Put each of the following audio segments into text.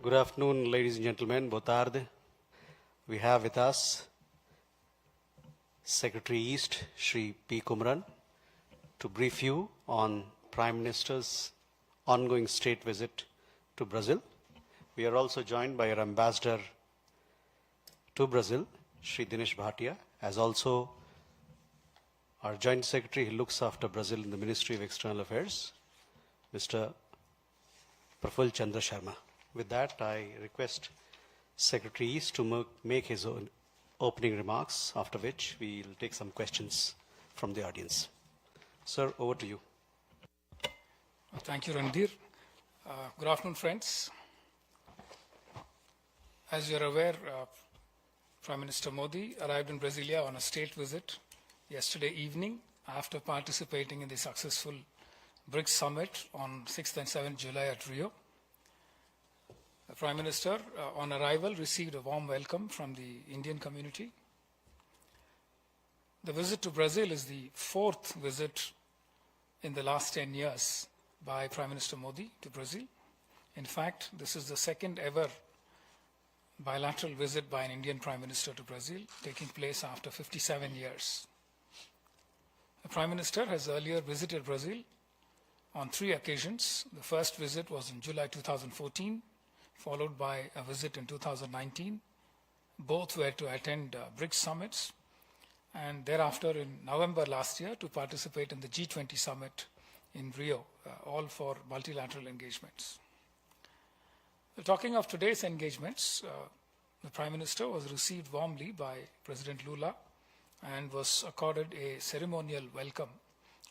Good afternoon, ladies and gentlemen. Boa tarde. We have with us Secretary East, Shri P. Kumran, to brief you on Prime Minister's ongoing state visit to Brazil. We are also joined by our Ambassador to Brazil, Shri Dinesh Bhatia, as also our Joint Secretary who looks after Brazil in the Ministry of External Affairs, Mr. Praful Chandra Sharma. With that, I request Secretary East to make his own opening remarks, after which we will take some questions from the audience. Sir, over to you. Thank you, Randir. Good afternoon, friends. As you're aware, Prime Minister Modi arrived in Brasilia on a state visit yesterday evening after participating in the successful BRICS summit on 6th and 7th July at Rio. The Prime Minister, on arrival, received a warm welcome from the Indian community. The visit to Brazil is the fourth visit in the last 10 years by Prime Minister Modi to Brazil. In fact, this is the second ever bilateral visit by an Indian Prime Minister to Brazil, taking place after 57 years. The Prime Minister has earlier visited Brazil on 3 occasions. The first visit was in July 2014, followed by a visit in 2019. Both were to attend BRICS summits, and thereafter in November last year to participate in the G20 summit in Rio, all for multilateral engagements. Talking of today's engagements, the Prime Minister was received warmly by President Lula and was accorded a ceremonial welcome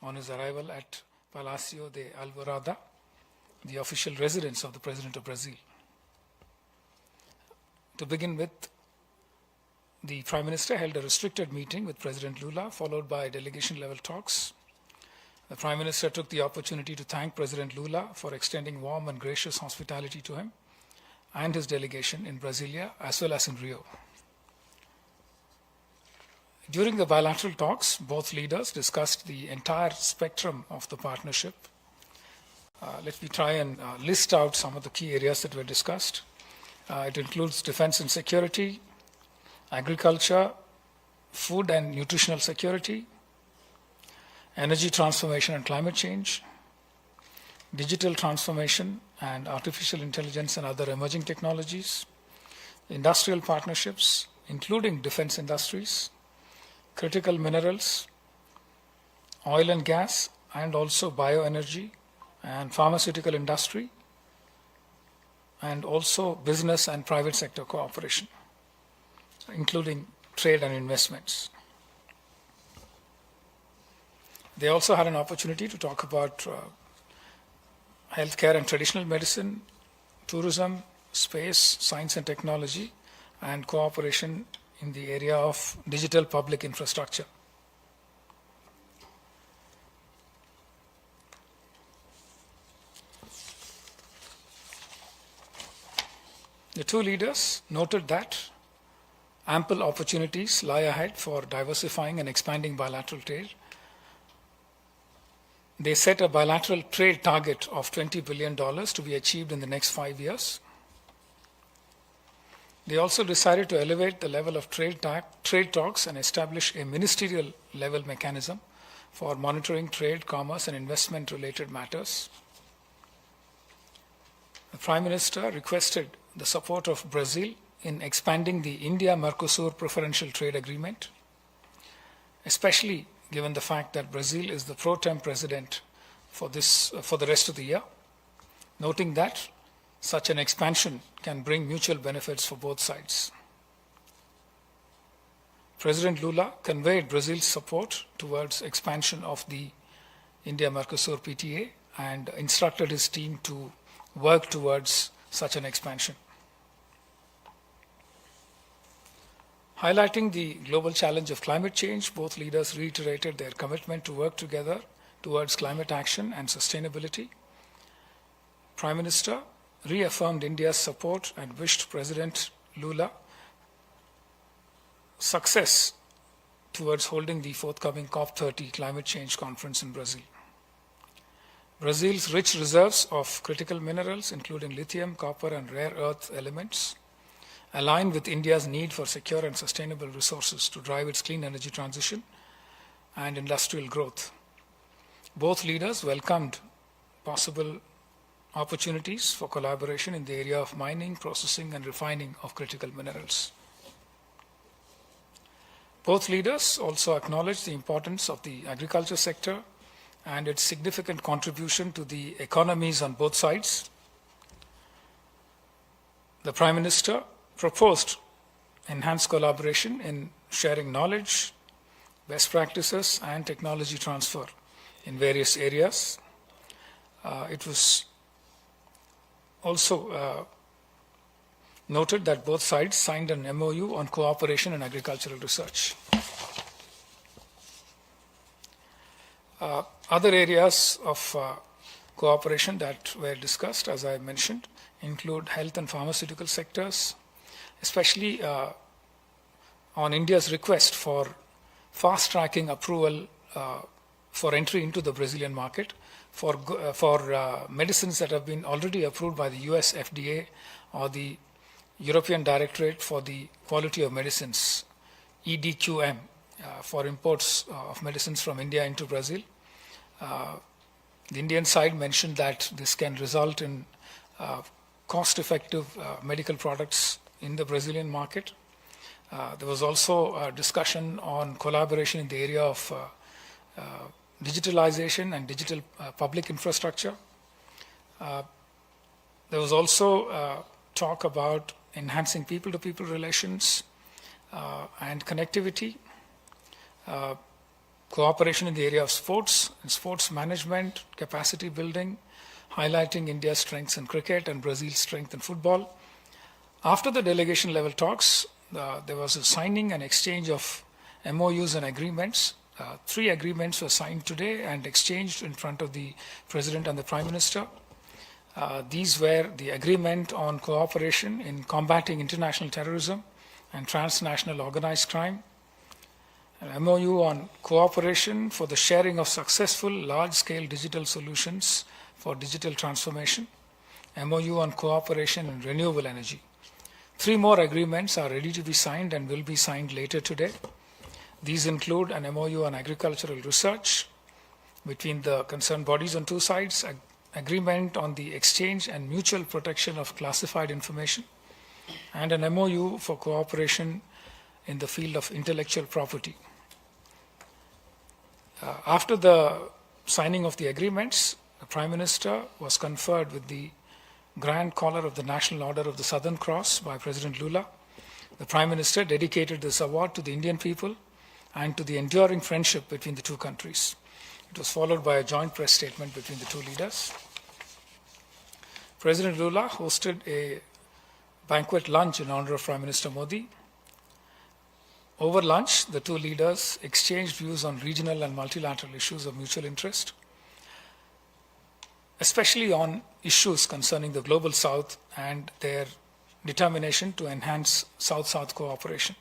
on his arrival at Palacio de Alvorada, the official residence of the President of Brazil. To begin with, the Prime Minister held a restricted meeting with President Lula, followed by delegation-level talks. The Prime Minister took the opportunity to thank President Lula for extending warm and gracious hospitality to him and his delegation in Brasilia, as well as in Rio. During the bilateral talks, both leaders discussed the entire spectrum of the partnership. Let me try and list out some of the key areas that were discussed. It includes defense and security, agriculture, food and nutritional security, energy transformation and climate change, digital transformation and artificial intelligence and other emerging technologies, industrial partnerships, including defense industries, critical minerals, oil and gas, and also bioenergy and pharmaceutical industry, and also business and private sector cooperation, including trade and investments. They also had an opportunity to talk about healthcare and traditional medicine, tourism, space, science and technology, and cooperation in the area of digital public infrastructure. The two leaders noted that ample opportunities lie ahead for diversifying and expanding bilateral trade. They set a bilateral trade target of $20 billion to be achieved in the next 5 years. They also decided to elevate the level of trade talks and establish a ministerial level mechanism for monitoring trade, commerce, and investment-related matters. The Prime Minister requested the support of Brazil in expanding the India-Mercosur Preferential Trade Agreement, especially given the fact that Brazil is the pro tem president for the rest of the year, noting that such an expansion can bring mutual benefits for both sides. President Lula conveyed Brazil's support towards expansion of the India-Mercosur PTA and instructed his team to work towards such an expansion. Highlighting the global challenge of climate change, both leaders reiterated their commitment to work together towards climate action and sustainability. Prime Minister reaffirmed India's support and wished President Lula success towards holding the forthcoming COP30 climate change conference in Brazil. Brazil's rich reserves of critical minerals, including lithium, copper, and rare earth elements, align with India's need for secure and sustainable resources to drive its clean energy transition and industrial growth. Both leaders welcomed possible opportunities for collaboration in the area of mining, processing, and refining of critical minerals. Both leaders also acknowledged the importance of the agriculture sector and its significant contribution to the economies on both sides. The Prime Minister proposed enhanced collaboration in sharing knowledge, best practices, and technology transfer in various areas. It was also noted that both sides signed an MOU on cooperation in agricultural research. Other areas of cooperation that were discussed, as I mentioned, include health and pharmaceutical sectors, especially on India's request for fast-tracking approval for entry into the Brazilian market for medicines that have been already approved by the US FDA or the European Directorate for the Quality of Medicines, EDQM, for imports of medicines from India into Brazil. The Indian side mentioned that this can result in cost-effective medical products in the Brazilian market. There was also a discussion on collaboration in the area of digitalization and digital public infrastructure. There was also talk about enhancing people-to-people relations and connectivity, cooperation in the area of sports and sports management, capacity building, highlighting India's strengths in cricket and Brazil's strength in football. After the delegation level talks, there was a signing and exchange of MOUs and agreements. 3 agreements were signed today and exchanged in front of the President and the Prime Minister. These were the agreement on cooperation in combating international terrorism and transnational organized crime, an MOU on cooperation for the sharing of successful large-scale digital solutions for digital transformation, MOU on cooperation in renewable energy. 3 more agreements are ready to be signed and will be signed later today. These include an MOU on agricultural research between the concerned bodies on 2 sides, agreement on the exchange and mutual protection of classified information, and an MOU for cooperation in the field of intellectual property. After the signing of the agreements, the Prime Minister was conferred with the Grand Collar of the National Order of the Southern Cross by President Lula. The Prime Minister dedicated this award to the Indian people and to the enduring friendship between the 2 countries. It was followed by a joint press statement between the 2 leaders. President Lula hosted a banquet lunch in honor of Prime Minister Modi. Over lunch, the 2 leaders exchanged views on regional and multilateral issues of mutual interest, especially on issues concerning the Global South and their determination to enhance South-South cooperation,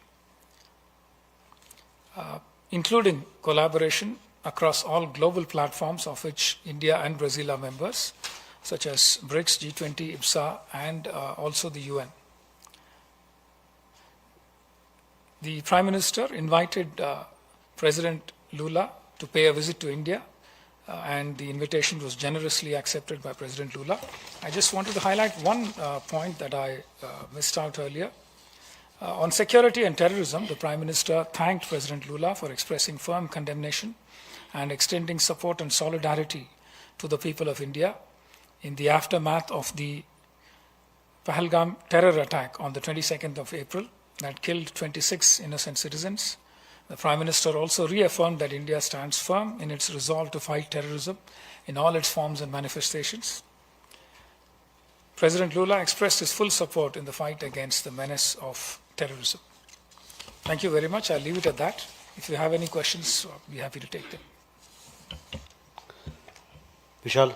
including collaboration across all global platforms of which India and Brazil are members, such as BRICS, G20, IPSA, and also the UN. The Prime Minister invited President Lula to pay a visit to India, and the invitation was generously accepted by President Lula. I just wanted to highlight one point that I missed out earlier. On security and terrorism, the Prime Minister thanked President Lula for expressing firm condemnation and extending support and solidarity to the people of India in the aftermath of the Pahalgam terror attack on the 22nd of April that killed 26 innocent citizens. The Prime Minister also reaffirmed that India stands firm in its resolve to fight terrorism in all its forms and manifestations. President Lula expressed his full support in the fight against the menace of terrorism. Thank you very much. I'll leave it at that. If you have any questions, I'll be happy to take them. Vishal.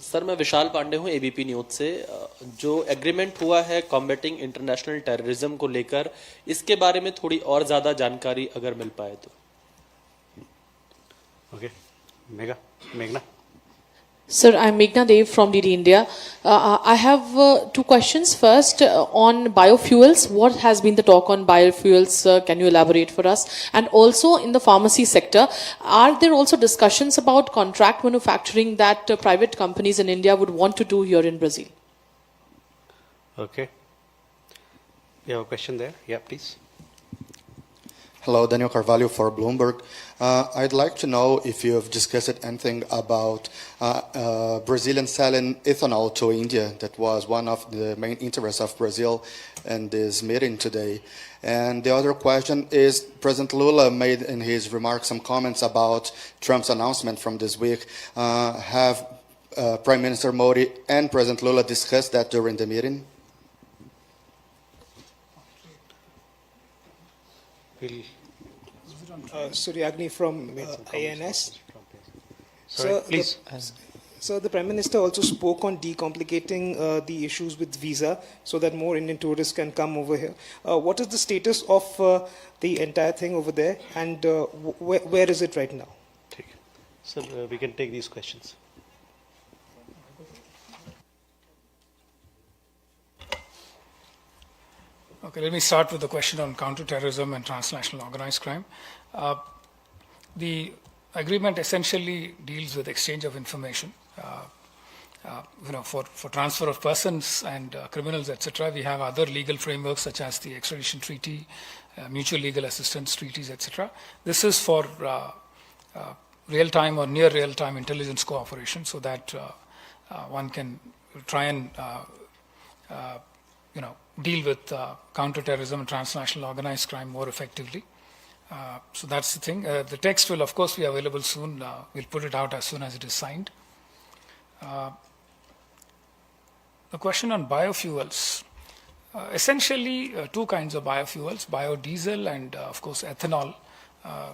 Sir मैं विशाल पांडे हूं ABP news से। जो agreement हुआ है combating international terrorism को लेकर, इसके बारे में थोड़ी और ज्यादा जानकारी अगर मिल पाए तो। ओके, मेघना। Sir, I'm Meghna Dev from DD India. I have two questions. First, on biofuels, what has been the talk on biofuels? Can you elaborate for us? And also in the pharmacy sector, are there also discussions about contract manufacturing that private companies in India would want to do here in Brazil? Okay. You have a question there? Yeah, please. Hello, Daniel Carvalho for Bloomberg. I'd like to know if you have discussed anything about Brazilian selling ethanol to India. That was one of the main interests of Brazil in this meeting today. And the other question is, President Lula made in his remarks some comments about Trump's announcement from this week. Have Prime Minister Modi and President Lula discussed that during the meeting? Suryagni from ANS. Sorry, please. So the Prime Minister also spoke on decomplicating the issues with visa so that more Indian tourists can come over here. What is the status of the entire thing over there, and where is it right now? So we can take these questions. Okay, let me start with the question on counterterrorism and transnational organized crime. The agreement essentially deals with exchange of information. For transfer of persons and criminals, etc., we have other legal frameworks such as the extradition treaty, mutual legal assistance treaties, etc. This is for real-time or near real-time intelligence cooperation, so that one can try and deal with counterterrorism and transnational organized crime more effectively. So that's the thing. The text will, of course, be available soon. We'll put it out as soon as it is signed. The question on biofuels. Essentially, two kinds of biofuels, biodiesel and, of course, ethanol.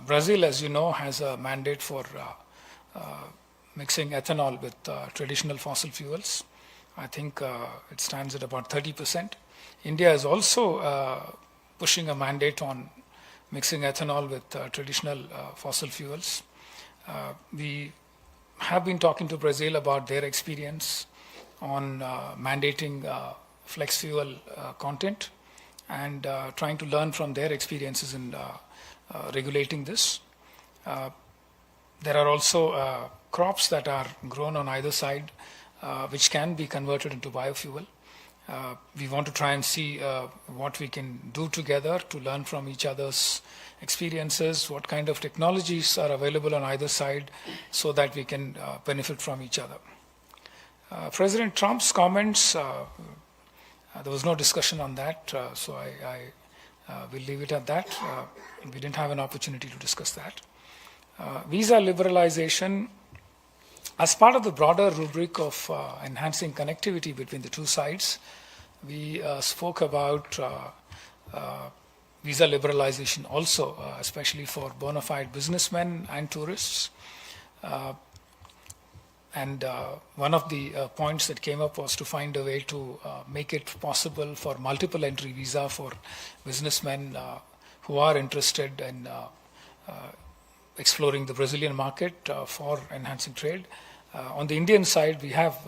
Brazil, as you know, has a mandate for mixing ethanol with traditional fossil fuels. I think it stands at about 30%. India is also pushing a mandate on mixing ethanol with traditional fossil fuels. We have been talking to Brazil about their experience on mandating flex fuel content and trying to learn from their experiences in regulating this. There are also crops that are grown on either side which can be converted into biofuel. We want to try and see what we can do together to learn from each other's experiences, what kind of technologies are available on either side so that we can benefit from each other. President Trump's comments, there was no discussion on that, so I will leave it at that. We didn't have an opportunity to discuss that. Visa liberalization, as part of the broader rubric of enhancing connectivity between the two sides, we spoke about visa liberalization also, especially for bona fide businessmen and tourists. And one of the points that came up was to find a way to make it possible for multiple entry visa for businessmen who are interested in exploring the Brazilian market for enhancing trade. On the Indian side, we have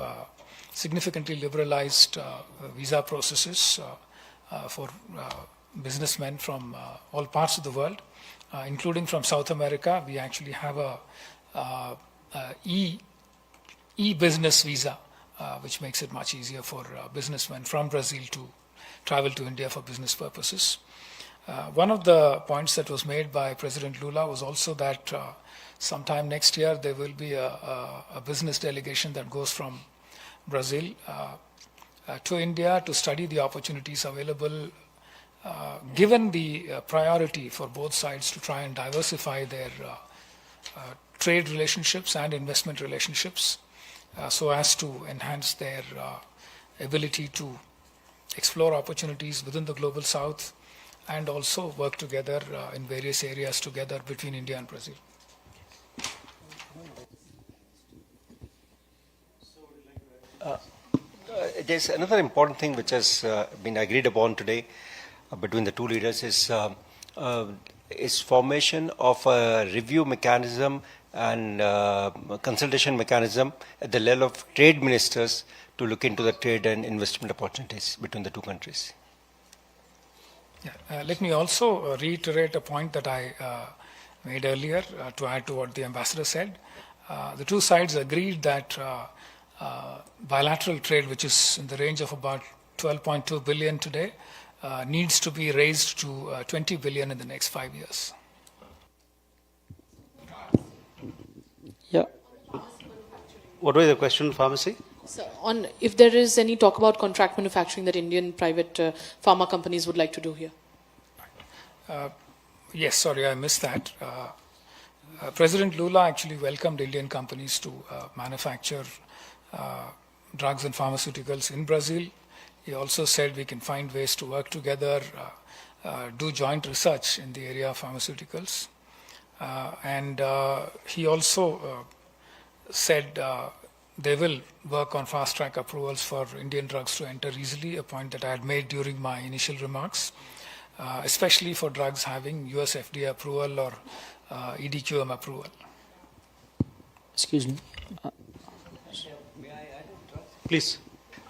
significantly liberalized visa processes for businessmen from all parts of the world, including from South America. We actually have a e-business visa, which makes it much easier for businessmen from Brazil to travel to India for business purposes. One of the points that was made by President Lula was also that sometime next year there will be a business delegation that goes from Brazil to India to study the opportunities available, given the priority for both sides to try and diversify their trade relationships and investment relationships so as to enhance their ability to explore opportunities within the global south and also work together in various areas together between India and Brazil. There's another important thing which has been agreed upon today between the two leaders is formation of a review mechanism and consultation mechanism at the level of trade ministers to look into the trade and investment opportunities between the two countries. Let me also reiterate a point that I made earlier to add to what the ambassador said. The two sides agreed that bilateral trade, which is in the range of about 12.2 billion today, needs to be raised to 20 billion in the next 5 years. Yeah. What was the question, pharmacy? So on if there is any talk about contract manufacturing that Indian private pharma companies would like to do here. Yes, sorry, I missed that. President Lula actually welcomed Indian companies to manufacture drugs and pharmaceuticals in Brazil. He also said we can find ways to work together, do joint research in the area of pharmaceuticals. And he also said they will work on fast-track approvals for Indian drugs to enter easily, a point that I had made during my initial remarks, especially for drugs having US FDA approval or EDQM approval. Excuse me. Please.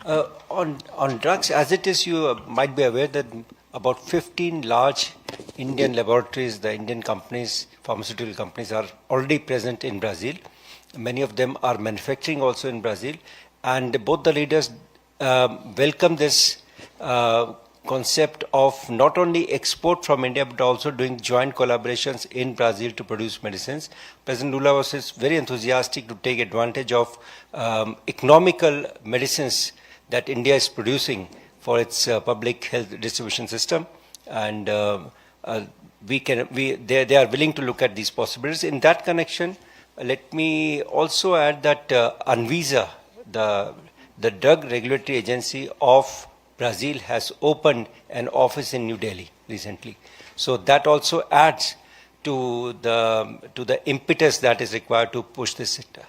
On drugs, as it is, you might be aware that about 15 large Indian laboratories, the Indian companies, pharmaceutical companies, are already present in Brazil. Many of them are manufacturing also in Brazil, and both the leaders welcome this concept of not only export from India but also doing joint collaborations in Brazil to produce medicines. President Lula was very enthusiastic to take advantage of economical medicines that India is producing for its public health distribution system, and they are willing to look at these possibilities. In that connection, let me also add that Anvisa, the drug regulatory agency of Brazil, has opened an office in New Delhi recently. So that also adds to the impetus that is required to push this sector.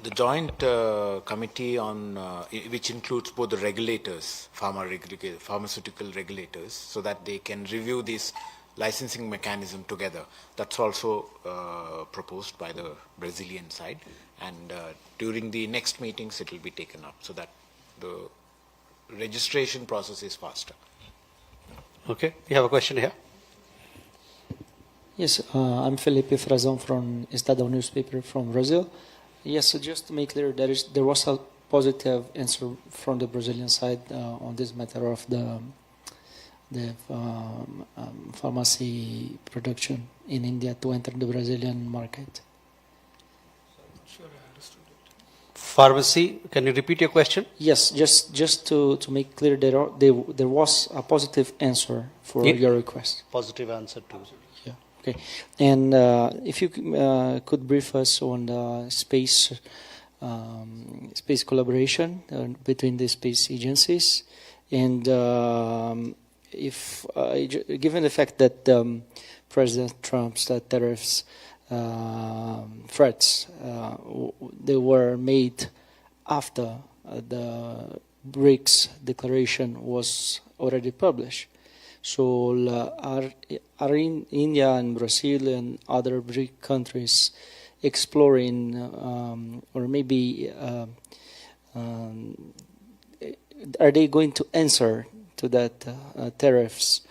The joint committee on which includes both the regulators, pharmaceutical regulators, so that they can review this licensing mechanism together. That's also proposed by the Brazilian side, and during the next meetings it will be taken up so that the registration process is faster. Okay, you have a question here. Yes, I'm Felipe Frazão from Estadão newspaper from Brazil. Yes, so just to make clear, there was a positive answer from the Brazilian side on this matter of the pharmacy production in India to enter the Brazilian market. Sure, I understood it. Pharmacy, can you repeat your question? Yes, just to make clear, there was a positive answer for your request. Positive answer too. Yeah. Okay. And if you could brief us on the space collaboration between the space agencies, and if given the fact that President Trump's tariffs threats they were made after the BRICS declaration was already published. So are in India and Brazil and other BRIC countries exploring or maybe are they going to answer to that tariffs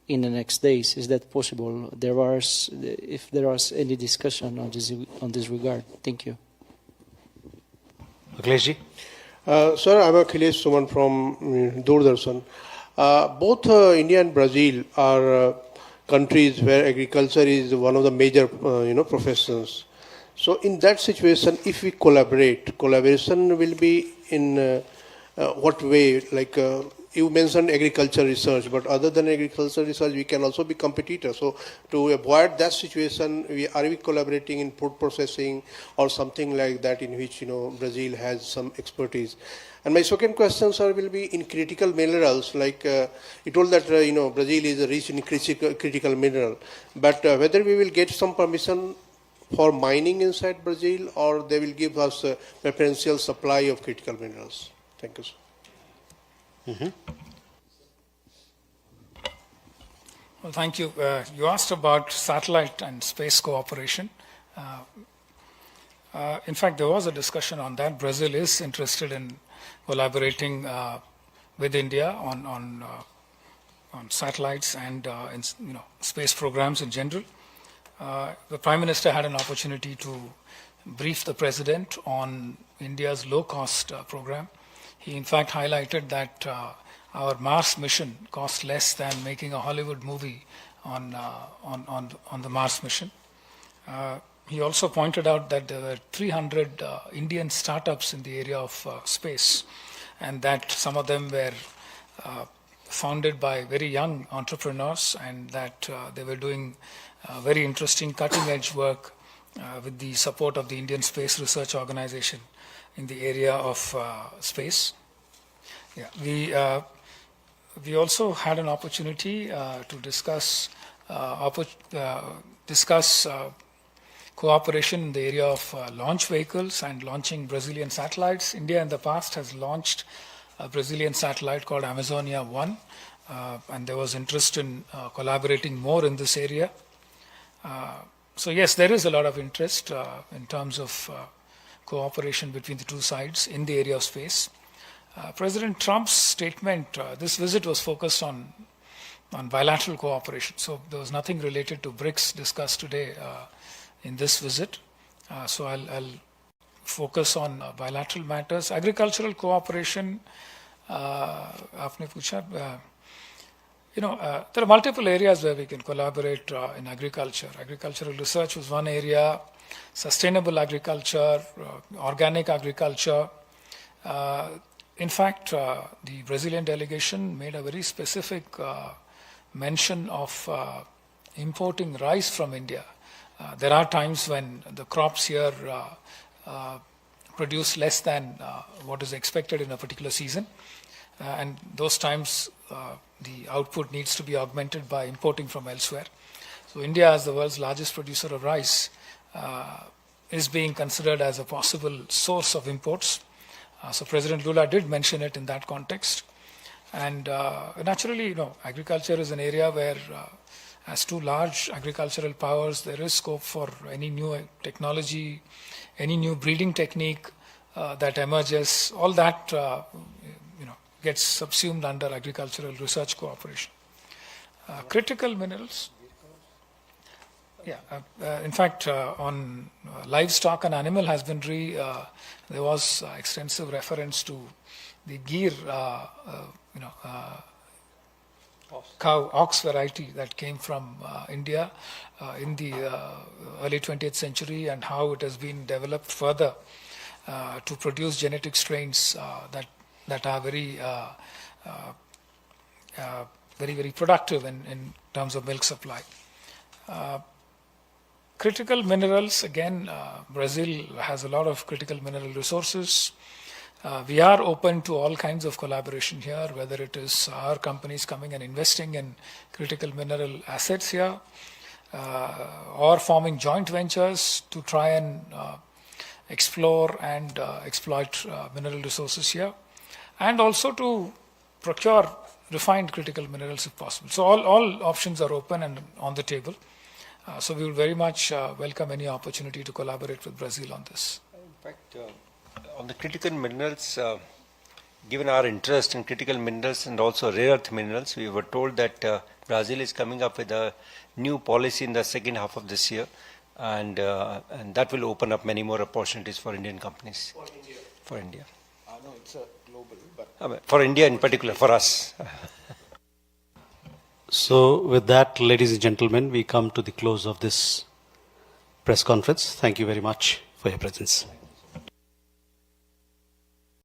in the next days? Is that possible? If there was any discussion on this regard. Thank you. Akhilesh ji? Sir, I'm Akhilesh Suman from Doordarshan. Both India and Brazil are countries where agriculture is one of the major professions. So in that situation, if we collaboration will be in what way? Like you mentioned agriculture research, but other than agriculture research, we can also be competitors. So to avoid that situation, are we collaborating in food processing or something like that, in which Brazil has some expertise? And my second question, sir, will be in critical minerals. Like you told that Brazil is rich in critical mineral, but whether we will get some permission for mining inside Brazil, or they will give us a preferential supply of critical minerals. Thank you, sir. Well, thank you. You asked about satellite and space cooperation. In fact, there was a discussion on that. Brazil is interested in collaborating with India on satellites and in, space programs in general. The Prime Minister had an opportunity to brief the President on India's low-cost program. He, in fact, highlighted that our Mars mission cost less than making a Hollywood movie on the Mars mission. He also pointed out that there were 300 Indian startups in the area of space, and that some of them were founded by very young entrepreneurs, and that they were doing very interesting cutting-edge work with the support of the Indian Space Research Organization in the area of space. Yeah, we also had an opportunity to discuss cooperation in the area of launch vehicles and launching Brazilian satellites. India in the past has launched a Brazilian satellite called Amazonia 1, and there was interest in collaborating more in this area. So yes, there is a lot of interest in terms of cooperation between the two sides in the area of space. President Trump's statement, this visit was focused on bilateral cooperation, so there was nothing related to BRICS discussed today in this visit. So I'll focus on bilateral matters. Agricultural cooperation, aapne pucha, there are multiple areas where we can collaborate in agriculture. Agricultural research was one area, sustainable agriculture, organic agriculture. In fact, the Brazilian delegation made a very specific mention of importing rice from India. There are times when the crops here produce less than what is expected in a particular season. And those times, the output needs to be augmented by importing from elsewhere. So India, as the world's largest producer of rice, is being considered as a possible source of imports. So President Lula did mention it in that context. And naturally, agriculture is an area where, as two large agricultural powers, there is scope for any new technology, any new breeding technique that emerges. All that gets subsumed under agricultural research cooperation. Critical minerals. Yeah, in fact, on livestock and animal husbandry, there was extensive reference to the Gir, ox variety that came from India in the early 20th century, and how it has been developed further to produce genetic strains that are very, very productive in terms of milk supply. Critical minerals, again, Brazil has a lot of critical mineral resources. We are open to all kinds of collaboration here, whether it is our companies coming and investing in critical mineral assets here, or forming joint ventures to try and explore and exploit mineral resources here, and also to procure refined critical minerals if possible. So all options are open and on the table. So we will very much welcome any opportunity to collaborate with Brazil on this. In fact, on the critical minerals, given our interest in critical minerals and also rare earth minerals, we were told that Brazil is coming up with a new policy in the second half of this year, and that will open up many more opportunities for Indian companies. For India. For India. No, it's a global, but for India in particular, for us. So with that, ladies and gentlemen, we come to the close of this press conference. Thank you very much for your presence.